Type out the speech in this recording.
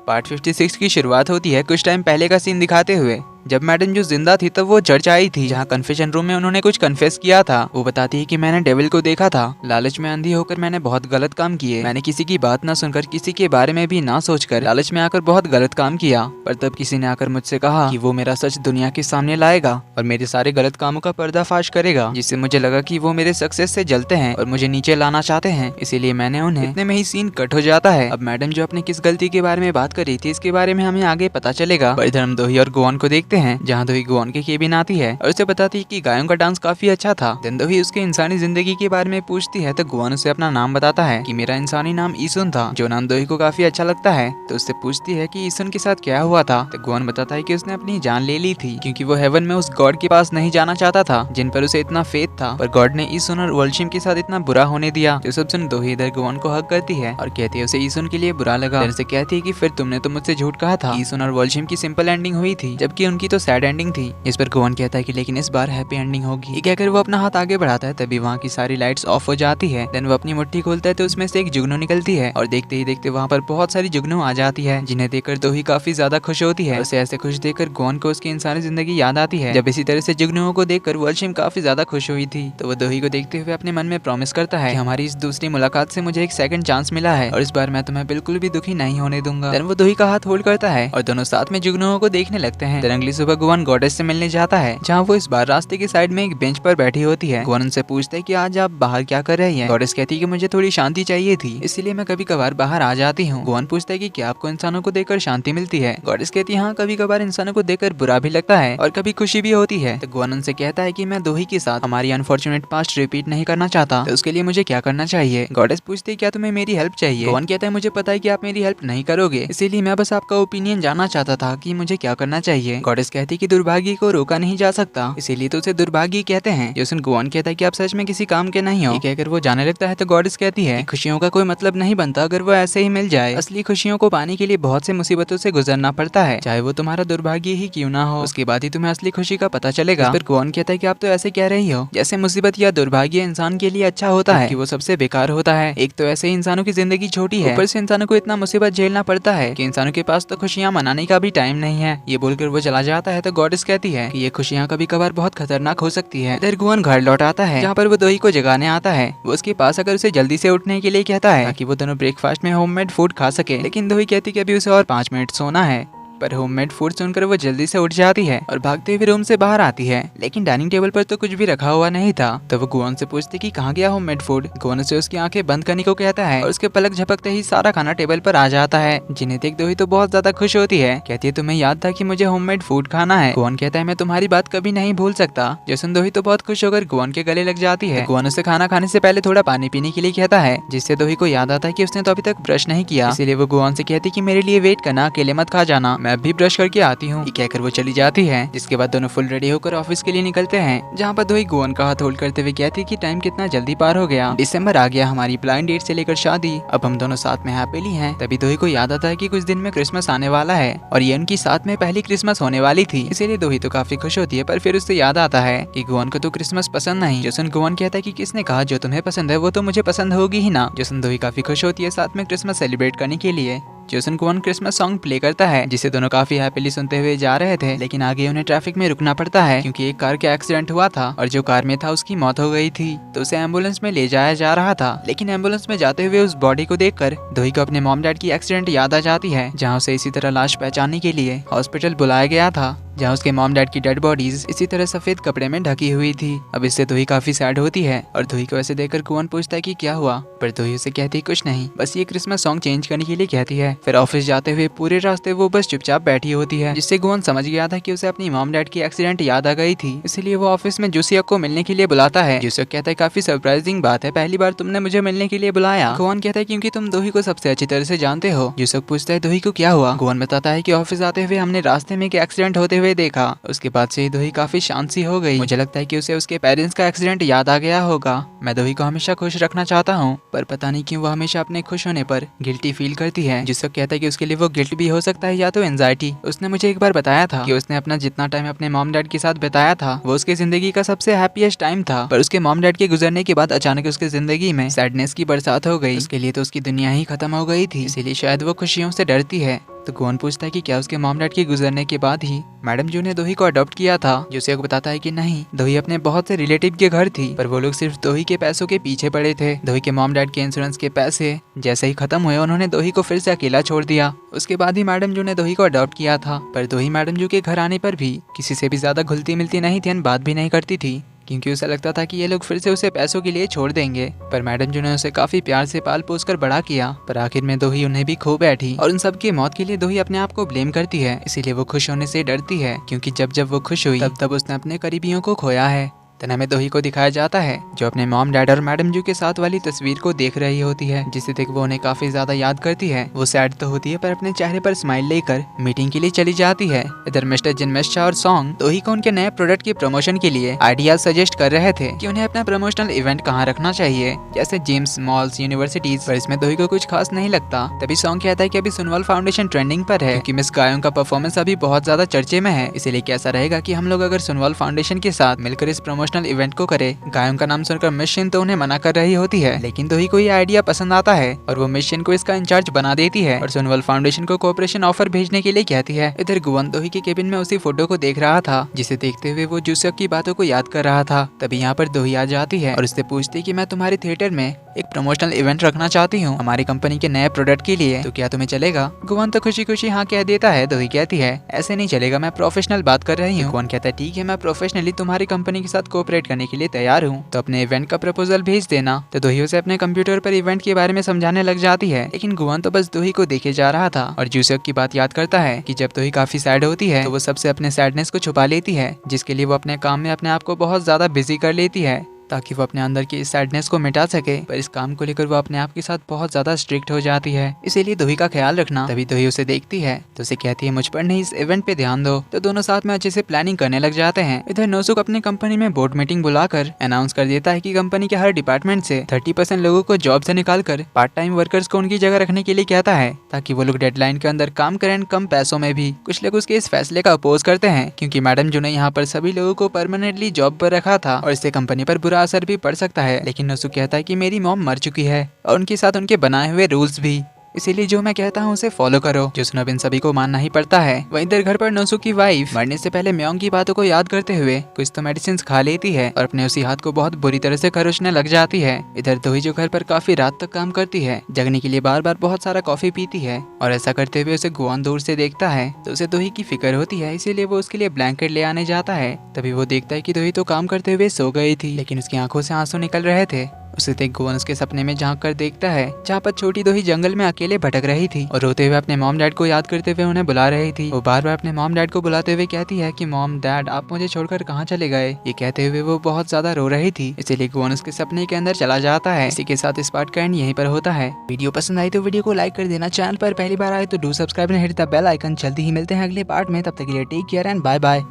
Part 56 की शुरुआत होती है कुछ टाइम पहले का सीन दिखाते हुए, जब मैडम जो जिंदा थी तब वो चर्च आई थी, जहाँ कन्फेशन रूम में उन्होंने कुछ कन्फेस किया था। वो बताती है कि मैंने डेविल को देखा था, लालच में अंधी होकर मैंने बहुत गलत काम किए। मैंने किसी की बात ना सुनकर, किसी के बारे में भी ना सोचकर, लालच में आकर बहुत गलत काम किया। पर तब किसी ने आकर मुझसे कहा कि वो मेरा सच दुनिया के सामने लाएगा और मेरे सारे गलत कामों का पर्दाफाश करेगा, जिससे मुझे लगा कि वो मेरे सक्सेस से जलते हैं और मुझे नीचे लाना चाहते हैं, इसीलिए मैंने उन्हें। इतने में ही सीन कट हो जाता है। अब मैडम जो अपने किस गलती के बारे में बात कर रही थी इसके बारे में हमें आगे पता चलेगा। पर इधर हम दोही और गोवान को देखते हैं, जहाँ दोही गोवान के केबिन आती है और उसे बताती है कि गायों का डांस काफी अच्छा था। देन दोही उसके इंसानी जिंदगी के बारे में पूछती है तो गोवान उसे अपना नाम बताता है कि मेरा इंसानी नाम ईसुन था, जो नाम दोही को काफी अच्छा लगता है। तो उससे पूछती है कि ईसुन के साथ क्या हुआ था। तो गोवान बताता है कि उसने अपनी जान ले ली थी, क्योंकि वो हेवन में उस गॉड के पास नहीं जाना चाहता था जिन पर उसे इतना फेथ था, पर गॉड ने ईसुन और वोल्शिम के साथ इतना बुरा होने दिया। जो सब सुन दोही इधर गोवान को हक करती है और कहती है उसे ईसुन के लिए बुरा लगा। से कहती है कि फिर तुमने तो मुझसे झूठ कहा था, ईसुन और वोल्शिम की सिंपल एंडिंग हुई थी, जबकि उनकी तो सैड एंडिंग थी। इस पर गोवान कहता है कि लेकिन इस बार हैप्पी एंडिंग होगी। ये कहकर वो अपना हाथ आगे बढ़ाता है, तभी वहाँ की सारी लाइट्स ऑफ हो जाती है। देन वो अपनी मुट्ठी खोलता है तो उसमें से एक जुगनू निकलती है और देखते ही देखते वहाँ पर बहुत सारी जुगनू आ जाती है, जिन्हें देखकर दोही काफी ज्यादा खुश होती है। उसे ऐसे खुश देखकर गोवान को उसकी इंसानी जिंदगी याद आती है, जब इसी तरह से जुगनुओं को देखकर वोल्शिम काफी ज्यादा खुश हुई थी। तो वो दोही को देखते हुए अपने मन में प्रॉमिस करता है कि हमारी इस दूसरी मुलाकात से मुझे एक सेकंड चांस मिला है और इस बार मैं तुम्हें बिल्कुल भी दुखी नहीं होने दूंगा। देन वो दोही का हाथ होल्ड करता है और दोनों साथ में जुगनुओं को देखने लगते हैं। देन अगली सुबह गोवान गॉडेस से मिलने जाता है, जहाँ वो इस बार रास्ते के साइड में एक बेंच पर बैठी होती है। गोवान उनसे पूछता है कि आज आप बाहर क्या कर रही हैं। गॉडेस कहती है कि मुझे थोड़ी शांति चाहिए थी, इसलिए मैं कभी कभार बाहर आ जाती हूँ। गोवान पूछता है कि क्या आपको इंसानों को देखकर शांति मिलती है। गॉडेस कहती है हाँ, कभी कभार इंसानों को देखकर बुरा भी लगता है और कभी खुशी भी होती है। तो गोवान उनसे कहता है कि मैं दोही के साथ हमारी अनफॉर्चुनेट पास्ट रिपीट नहीं करना चाहता, तो उसके लिए मुझे क्या करना चाहिए। गॉडेस पूछती है क्या तुम्हें मेरी हेल्प चाहिए। गोवान कहता है मुझे पता है कि आप मेरी हेल्प नहीं करोगे, इसीलिए मैं बस आपका ओपिनियन जानना चाहता था कि मुझे क्या करना चाहिए। गॉडेस कहती है कि दुर्भाग्य को रोका नहीं जा सकता, इसीलिए तो उसे दुर्भाग्य कहते हैं। जो सुन गोवान कहता है कि आप सच में किसी काम के नहीं हो। कहकर वो जाने लगता है तो गॉडेस कहती है खुशियों का कोई मतलब नहीं बनता अगर वो ऐसे ही मिल जाए। असली खुशियों को पाने के लिए बहुत से मुसीबतों से गुजरना पड़ता है, चाहे वो तुम्हारा दुर्भाग्य ही क्यों ना हो। उसके बाद ही तुम्हें असली खुशी का पता चलेगा। फिर गोवान कहता है कि आप तो ऐसे कह रही हो जैसे मुसीबत या दुर्भाग्य इंसान के लिए अच्छा होता है, कि वो सबसे बेकार होता है। एक तो ऐसे ही इंसानों की जिंदगी छोटी है, ऊपर से इंसानों को इतना मुसीबत झेलना पड़ता है कि इंसानों के पास तो खुशियाँ मनाने का भी टाइम नहीं है। ये बोलकर वो चला जाता है तो गॉडेस कहती है कि ये खुशियाँ कभी कभार बहुत खतरनाक हो सकती है। इधर गोवान घर लौट आता है, जहाँ पर वो दोही को जगाने आता है। वो उसके पास आकर उसे जल्दी से उठने के लिए कहता है ताकि वो दोनों ब्रेकफास्ट में होममेड फूड खा सके, लेकिन दोही कहती कि अभी उसे और 5 मिनट सोना है। पर होममेड फूड सुनकर वो जल्दी से उठ जाती है और भागते हुए रूम से बाहर आती है, लेकिन डाइनिंग टेबल पर तो कुछ भी रखा हुआ नहीं था। तो वो गोवान से पूछती कि कहाँ गया होममेड फूड। गोवान उसे उसकी आंखें बंद करने को कहता है और उसके पलक झपकते ही सारा खाना टेबल पर आ जाता है, जिन्हें देख दोही तो बहुत ज्यादा खुश होती है। कहती है तुम्हें याद था कि मुझे होममेड फूड खाना है। गोवान कहता है मैं तुम्हारी बात कभी नहीं भूल सकता। जो सुन दोही तो बहुत खुश होकर गोवान के गले लग जाती है। गोवान उसे खाना खाने से पहले थोड़ा पानी पीने के लिए कहता है, जिससे दोही को याद आता है कि उसने तो अभी तक ब्रश नहीं किया, इसीलिए वो गोवान से कहती कि मेरे लिए वेट करना, अकेले मत खा जाना, मैं भी ब्रश करके आती हूँ। कहकर वो चली जाती है, जिसके बाद दोनों फुल रेडी होकर ऑफिस के लिए निकलते हैं, जहाँ पर दोही गोवान का हाथ होल्ड करते हुए कहती है कि टाइम कितना जल्दी पार हो गया, दिसंबर आ गया, हमारी प्लान डेट से लेकर शादी, अब हम दोनों साथ में हैप्पीली हैं। तभी दोही को याद आता है कि कुछ दिन में क्रिसमस आने वाला है और ये उनकी साथ में पहली क्रिसमस होने वाली थी, इसीलिए दोही तो काफी खुश होती है। पर फिर उससे याद आता है कि गोवान को तो क्रिसमस पसंद नहीं। जोसन गोवान कहता है कि किसने कहा जो तुम्हें पसंद है वो तो मुझे पसंद होगी ही ना। जोसन दोही काफी खुश होती है साथ में क्रिसमस सेलिब्रेट करने के लिए। जोसन गोवान क्रिसमस सॉन्ग प्ले करता है, जिसे दोनों काफी हैप्पीली सुनते हुए जा रहे थे, लेकिन आगे उन्हें ट्रैफिक में रुकना पड़ता है क्योंकि एक कार का एक्सीडेंट हुआ था और जो कार में था उसकी मौत हो गई थी। तो उसे एम्बुलेंस में ले जाया जा रहा था, लेकिन एम्बुलेंस में जाते हुए उस बॉडी को देखकर दोही को अपने मॉम डैड की एक्सीडेंट याद आ जाती है, जहाँ उसे इसी तरह लाश पहचानने के लिए हॉस्पिटल बुलाया गया था, जहाँ उसके मॉम डैड की डेड बॉडीज इसी तरह सफेद कपड़े में ढकी हुई थी। अब इससे दोही काफी सैड होती है और दोही को ऐसे देखकर गोवान पूछता है कि क्या हुआ, पर दोही उसे कहती है कुछ नहीं, बस ये क्रिसमस सॉन्ग चेंज करने के लिए कहती है। फिर ऑफिस जाते हुए पूरे रास्ते वो बस चुपचाप बैठी होती है, जिससे गोवान समझ गया था कि उसे अपनी मॉम डैड की एक्सीडेंट याद आ गई थी, इसलिए वो ऑफिस में जूसियक को मिलने के लिए बुलाता है। जूसियक कहता है काफी सरप्राइजिंग बात है, पहली बार तुमने मुझे मिलने के लिए बुलाया। गोवान कहता है क्योंकि तुम दोही को सबसे अच्छी तरह से जानते हो। जूसियक पूछता है दोही को क्या हुआ। गोवान बताता है कि ऑफिस आते हुए हमने रास्ते में एक एक्सीडेंट होते हुए देखा, उसके बाद से दोही काफी शांत सी हो गई। मुझे लगता है कि उसे उसके पेरेंट्स का एक्सीडेंट याद आ गया होगा। मैं दोही को हमेशा खुश रखना चाहता हूँ, पर पता नहीं क्यों वो हमेशा अपने खुश होने पर गिल्टी फील करती है। जिसको कहता है कि उसके लिए वो गिल्ट भी हो सकता है या तो एंजाइटी। उसने मुझे एक बार बताया था कि उसने अपना जितना टाइम अपने मॉम डैड के साथ बिताया था वो उसकी जिंदगी का सबसे हैप्पीएस्ट टाइम था, पर उसके मॉम डैड के गुजरने के बाद अचानक उसकी जिंदगी में सैडनेस की बरसात हो गई। उसके लिए तो उसकी दुनिया ही खत्म हो गई थी, इसीलिए शायद वो खुशियों से डरती है। तो गुआन पूछता है कि क्या उसके मॉम डैड के गुजरने के बाद ही मैडम जू ने दोही को अडॉप्ट किया था। जोसेक बताता है कि नहीं, दोही अपने बहुत से रिलेटिव के घर थी, पर वो लोग सिर्फ दोही के पैसों के पीछे पड़े थे। दोही के मॉम डैड के इंश्योरेंस के पैसे जैसे ही खत्म हुए, उन्होंने दोही को फिर से अकेला छोड़ दिया। उसके बाद ही मैडम जू ने दोही को अडॉप्ट किया था। पर दोही मैडम जू के घर आने पर भी किसी से भी ज्यादा घुलती मिलती नहीं थी, बात भी नहीं करती थी, क्योंकि उसे लगता था कि ये लोग फिर से उसे पैसों के लिए छोड़ देंगे। पर मैडम जू ने उसे काफी प्यार से पाल पोस कर बड़ा किया। पर आखिर में दोही उन्हें भी खो बैठी और उन सब की मौत के लिए दोही अपने आप को ब्लेम करती है। इसीलिए वो खुश होने से डरती है, क्योंकि जब जब वो खुश हुई तब उसने अपने करीबियों को खोया है। तना में दोही को दिखाया जाता है जो अपने मॉम डैड और मैडम जू के साथ वाली तस्वीर को देख रही होती है, जिसे देख वो उन्हें काफी ज्यादा याद करती है। वो सैड तो होती है, पर अपने चेहरे पर स्माइल लेकर मीटिंग के लिए चली जाती है। इधर मिस्टर जिनमेस्टा और सॉन्ग दोही को उनके नए प्रोडक्ट की प्रमोशन के लिए आइडियाज सजेस्ट कर रहे थे कि उन्हें अपना प्रमोशनल इवेंट कहाँ रखना चाहिए, जैसे जिम्स, मॉल्स, यूनिवर्सिटीज। पर इसमें दोही को कुछ खास नहीं लगता। तभी सॉन्ग कहता है कि अभी सुनवाल फाउंडेशन ट्रेंडिंग पर है, क्योंकि मिस गायों का परफॉर्मेंस अभी बहुत ज्यादा चर्चे में है। इसीलिए कैसा रहेगा कि हम लोग अगर सुनवाल फाउंडेशन के साथ मिलकर इस प्रमोशनल इवेंट को करें। गायों का नाम सुनकर मिशन तो उन्हें मना कर रही होती है, लेकिन दोही को ये आइडिया पसंद आता है और वो मिशन को इसका इंचार्ज बना देती है और सुनवाल फाउंडेशन को कोऑपरेशन ऑफर भेजने के लिए कहती है। इधर गुआन दोही के केबिन में उसी फोटो को देख रहा था, जिसे देखते हुए वो जोसेक की बातों को याद कर रहा था। तभी यहाँ पर दोही आ जाती है और उससे पूछती है कि मैं तुम्हारे थिएटर में एक प्रमोशनल इवेंट रखना चाहती हूँ हमारी कंपनी के नए प्रोडक्ट के लिए, तो क्या तुम्हें चलेगा? गुआन तो खुशी खुशी हाँ कह देता है। दोही कहती है ऐसे नहीं चलेगा, मैं प्रोफेशनल बात कर रही हूँ। गुआन कहता है ठीक है, मैं प्रोफेशनली तुम्हारी कंपनी के साथ कोऑपरेट करने के लिए तैयार हूँ, तो अपने इवेंट का प्रपोजल भेज देना। तो दोही उसे अपने कंप्यूटर पर इवेंट के बारे में समझाने लग जाती है, लेकिन गुआन तो बस दोही को देखे जा रहा था और जोसेक की बात याद करता है कि जब दोही काफी सैड होती है तो वो सबसे अपने सैडनेस को छुपा लेती है, जिसके लिए वो अपने काम में अपने आप को बहुत ज्यादा बिजी कर लेती है ताकि वो अपने अंदर की इस सैडनेस को मिटा सके। पर इस काम को लेकर वो अपने आप के साथ बहुत ज्यादा स्ट्रिक्ट हो जाती है, इसीलिए दोही का ख्याल रखना। तभी दोही उसे देखती है तो उसे कहती है मुझ पर नहीं, इस इवेंट पे ध्यान दो। तो दोनों साथ में अच्छे से प्लानिंग करने लग जाते हैं। इधर नोसुक अपनी कंपनी में बोर्ड मीटिंग बुलाकर अनाउंस कर देता है कि कंपनी के हर डिपार्टमेंट से 30% लोगों को जॉब से निकालकर पार्ट टाइम वर्कर्स को उनकी जगह रखने के लिए कहता है, ताकि वो लोग डेडलाइन के अंदर काम करें, कम पैसों में भी। कुछ लोग उसके इस फैसले का अपोज करते हैं, क्योंकि मैडम जो ने यहाँ पर सभी लोगों को परमानेंटली जॉब पर रखा था और इससे कंपनी पर बुरा असर भी पड़ सकता है। लेकिन नोसुक कहता है कि मेरी मॉम मर चुकी है और उनके साथ उनके बनाए हुए रूल्स भी, इसीलिए जो मैं कहता हूँ उसे फॉलो करो, जिसने अब इन सभी को मानना ही पड़ता है। वहीं इधर घर पर नोसुक की वाइफ मरने से पहले म्योंग की बातों को याद करते हुए कुछ तो मेडिसिन खा लेती है और अपने उसी हाथ को बहुत बुरी तरह से खरोचने लग जाती है। इधर दोही जो घर पर काफी रात तक काम करती है, जगने के लिए बार बार बहुत सारा कॉफी पीती है और ऐसा करते हुए उसे गुआन दूर से देखता है तो उसे दोही की फिक्र होती है, इसीलिए वो उसके लिए ब्लैंकेट ले आने जाता है। तभी वो देखता है कि दोही तो काम करते हुए सो गई थी, लेकिन उसकी आंखों से आंसू निकल रहे थे। उसे देख गुआन उसके सपने में झांक कर देखता है, जहाँ पर छोटी दोही जंगल में अकेले भटक रही थी और रोते हुए अपने मॉम डैड को याद करते हुए उन्हें बुला रही थी। वो बार बार अपने मॉम डैड को बुलाते हुए कहती है कि मॉम डैड आप मुझे छोड़कर कहाँ चले गए। ये कहते हुए वो बहुत ज्यादा रो रही थी, इसीलिए गुआन उसके सपने के अंदर चला जाता है। इसी के साथ इस पार्ट का एंड यहीं पर होता है। वीडियो पसंद आई तो वीडियो को लाइक कर देना, चैनल पर पहली बार आए तो do subscribe and hit the bell icon. जल्दी ही मिलते हैं अगले पार्ट में, तब तक के लिए take care and bye bye.